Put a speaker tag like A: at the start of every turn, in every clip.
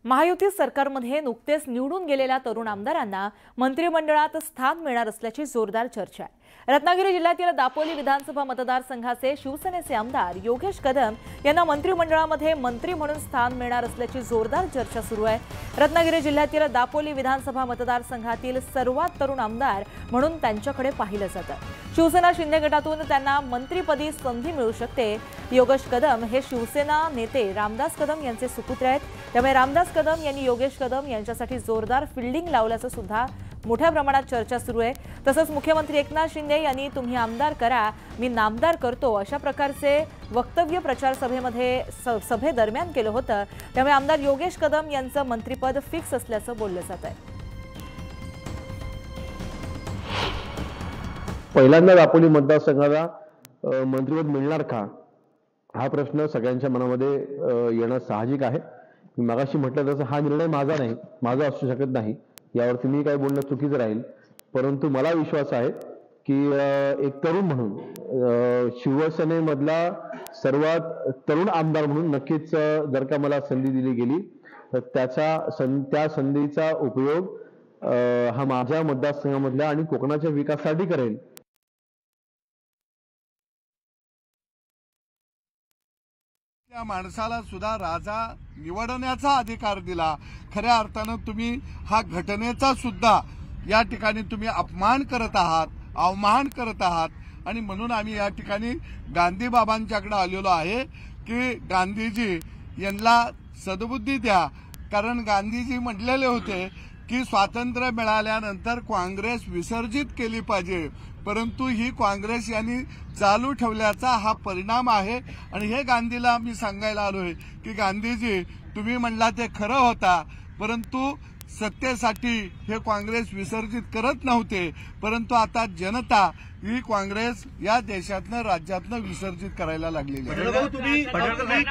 A: महायुती सरकारमध्ये नुकतेच निवडून गेलेल्या तरुण आमदारांना मंत्रिमंडळात स्थान मिळणार असल्याची जोरदार चर्चा आहे। रत्नागिरी जिल्ह्यातील दापोली विधानसभा मतदारसंघाचे शिवसेनेचे आमदार योगेश कदम यांना मंत्रिमंडळामध्ये मंत्री म्हणून स्थान मिळणार असल्याची जोरदार चर्चा सुरू आहे। रत्नागिरी जिल्ह्यातील दापोली विधानसभा मतदारसंघातील सर्वात तरुण आमदार म्हणून त्यांच्याकडे पाहिलं जातं। शिवसेना शिंदे गटातून त्यांना मंत्रिपदी संधी मिळू शकते। योगेश कदम हे शिवसेना नेते रामदास कदम यांचे सुपुत्र आहेत, त्यामुळे रामदास कदम यांनी योगेश कदम यांच्यासाठी जोरदार फिल्डिंग लावल्याचं सुद्धा मोठ्या प्रमाणात चर्चा सुरू आहे। तसंच मुख्यमंत्री एकनाथ शिंदे यांनी तुम्ही आमदार करा, मी नामदार करतो अशा प्रकारचे वक्तव्य प्रचार सभेदरम्यान केलं होतं। त्यामुळे आमदार योगेश कदम यांचं मंत्रिपद फिक्स असल्याचं बोललं जात आहे।
B: पहिल्यांदा दापोली मतदारसंघाला मंत्रिपद मिळणार का हा प्रश्न सगळ्यांच्या मनामध्ये येणं साहजिक आहे। मी मगाशी म्हटलं तसं हा निर्णय माझा नाही, माझा असू शकत नाही, यावरती मी काय बोलणं चुकीचं राहील। परंतु मला विश्वास आहे की एक तरुण म्हणून शिवसेनेमधला सर्वात तरुण आमदार म्हणून नक्कीच जर का मला संधी दिली गेली तर त्या संधीचा उपयोग हा माझ्या मतदारसंघामधल्या आणि कोकणाच्या विकासासाठी करेल।
C: त्या माणसाला सुद्धा राजा निवडण्याचा अधिकार दिला। खऱ्या अर्थानं तुम्ही हा घटनेचा सुद्धा या ठिकाणी तुम्ही अपमान करत आहात, अवमान करत आहात। आणि म्हणून आम्ही या ठिकाणी गांधी बाबांच्याकडे आलेलो आहे की गांधीजी यांना सद्बुद्धी द्या। कारण गांधीजी म्हटलेले होते की स्वातंत्र्य मिळाल्यानंतर काँग्रेस विसर्जित केली पाहिजे, परंतु ही काँग्रेस यांनी चालू ठेवल्याचा हा परिणाम आहे। आणि हे गांधीला मी सांगायला आलोय की गांधीजी तुम्ही म्हणला ते खरं होता, परंतु सत्तेसाठी हे काँग्रेस विसर्जित करत नव्हते, परंतु आता जनता ही काँग्रेस या देशातनं राज्यातनं विसर्जित करायला लागलेली आहे।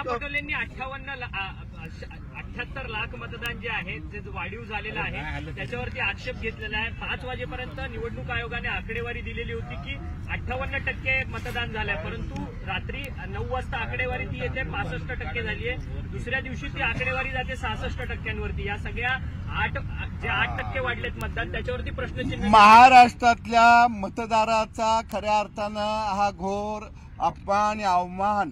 D: 78 लाख मतदान जे आहे जे वाढीव झालेलं आहे त्याच्यावरती आक्षेप घेतलेला आहे। 5 वाजेपर्यंत निवडणूक आयोगाने आकडेवारी दिलेली होती की 58% मतदान झालंय, परंतु रात्री 9 वाजता आकडेवारी ती येते 65% झाली आहे। दुसऱ्या दिवशी ती आकडेवारी जाते 66%वरती। या सगळ्या 8% वाढलेत मतदान, त्याच्यावरती प्रश्नचिन्ह।
C: महाराष्ट्रातल्या मतदाराचा खऱ्या अर्थानं हा घोर अपमान अवमान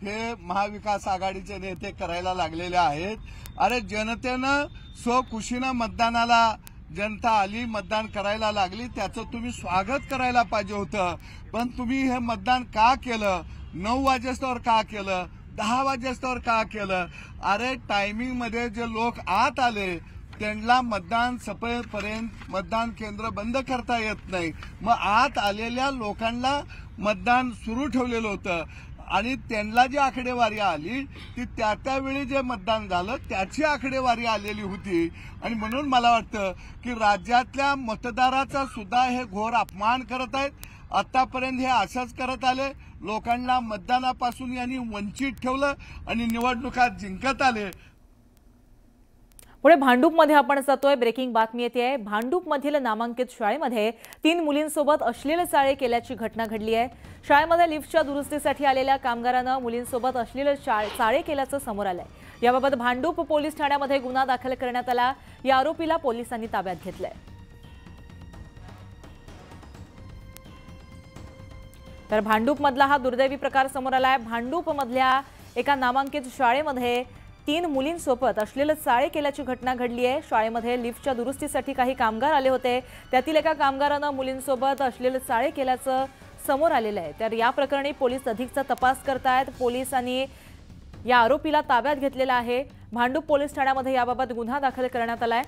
C: हे महाविकास आघाडीचे नेते करायला लागलेले आहेत। अरे जनतेनं स्वखुशीनं मतदानाला जनता आली, मतदान करायला लागली, त्याचं तुम्ही स्वागत करायला पाहिजे होतं। पण तुम्ही हे मतदान का केलं? 9 वाजेस्तवर का केलं? 10 वाजेस्तवर का केलं? अरे टायमिंग मध्ये जे लोक आत आले त्यांना मतदान सपेपर्यंत मतदान केंद्र बंद करता येत नाही। मग आत आलेल्या लोकांना मतदान सुरू ठेवलेलं होतं आणि त्यांना जी आकडेवारी आली ती त्यावेळी जे मतदान झालं त्याची आकडेवारी आलेली होती। आणि म्हणून मला वाटतं की राज्यातल्या मतदाराचा सुद्धा हे घोर अपमान करत आहेत। आतापर्यंत हे असंच करत आले, लोकांना मतदानापासून यांनी वंचित ठेवलं आणि निवडणुकात जिंकत आले।
A: पुढे भांडूपमध्ये आपण जातोय। ब्रेकिंग बातमी येते। भांडूपमधील नामांकित शाळेमध्ये 3 मुलींसोबत अश्लील चाळे केल्याची घटना घडली आहे। शाळेमध्ये लिफ्टच्या दुरुस्तीसाठी आलेल्या कामगारानं मुलींसोबत अश्लील चाळे केल्याचं समोर आलंय। याबाबत भांडूप पोलीस ठाण्यामध्ये गुन्हा दाखल करण्यात आला। या आरोपीला पोलिसांनी ताब्यात घेतलंय। तर भांडूपमधला हा दुर्दैवी प्रकार समोर आलाय। भांडूपमधल्या एका नामांकित शाळेमध्ये 3 मुलींसोबत अश्लील चाळे केल्याची घटना घडली आहे। शाळेमध्ये लिफ्टच्या दुरुस्तीसाठी काही कामगार आले होते, त्यातील एका कामगारानं मुलींसोबत अश्लील चाळे केल्याचं समोर आलेलं आहे। तर या प्रकरणी पोलीस अधिकचा तपास करतायत। पोलिसांनी या आरोपीला ताब्यात घेतलेला आहे। भांडूप पोलीस ठाण्यामध्ये याबाबत गुन्हा दाखल करण्यात आलाय।